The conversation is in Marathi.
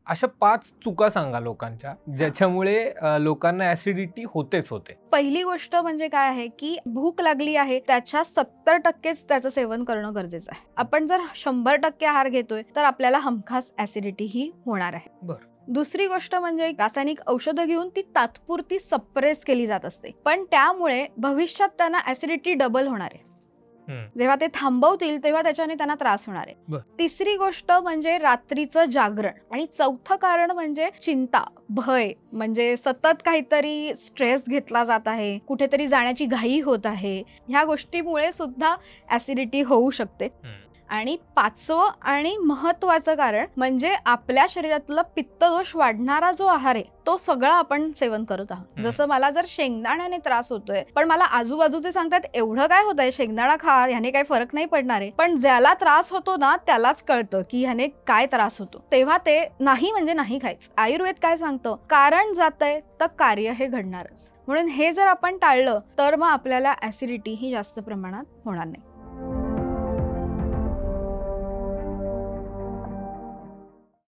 अशा 5 चुका सांगा लोकांच्या ज्याच्यामुळे लोकांना ऍसिडिटी होतेच होते. पहिली गोष्ट म्हणजे काय आहे की भूक लागली आहे त्याच्या 70%च त्याचं सेवन करणं गरजेचं आहे. आपण जर 100% आहार घेतोय तर आपल्याला हमखास ऍसिडिटी ही होणार आहे. बरं. दुसरी गोष्ट म्हणजे रासायनिक औषधं घेऊन ती तात्पुरती सप्रेस केली जात असते, पण त्यामुळे भविष्यात त्यांना ऍसिडिटी डबल होणार आहे. जेव्हा ते थांबवतील तेव्हा त्याच्याने त्यांना त्रास होणार आहे. तिसरी गोष्ट म्हणजे रात्रीचं जागरण. आणि चौथं कारण म्हणजे चिंता, भय, म्हणजे सतत काहीतरी स्ट्रेस घेतला जात आहे, कुठेतरी जाण्याची घाई होत आहे. ह्या गोष्टीमुळे सुद्धा ऍसिडिटी होऊ शकते. आणि 5वं आणि महत्वाचं कारण म्हणजे आपल्या शरीरातला पित्तदोष वाढणारा जो आहार आहे तो सगळा आपण सेवन करत आहोत. जसं मला जर शेंगदाण्याने त्रास होतोय पण मला आजूबाजूचे सांगतात एवढं काय होतंय, शेंगदाणा खा, ह्याने काही फरक नाही पडणार आहे, पण ज्याला त्रास होतो ना त्यालाच कळतं की ह्याने काय त्रास होतो, तेव्हा ते नाही म्हणजे नाही खायचं. आयुर्वेद काय सांगतं, कारण जातंय तर कार्य हे घडणारच. म्हणून हे जर आपण टाळलं तर मग आपल्याला ऍसिडिटी ही जास्त प्रमाणात होणार नाही.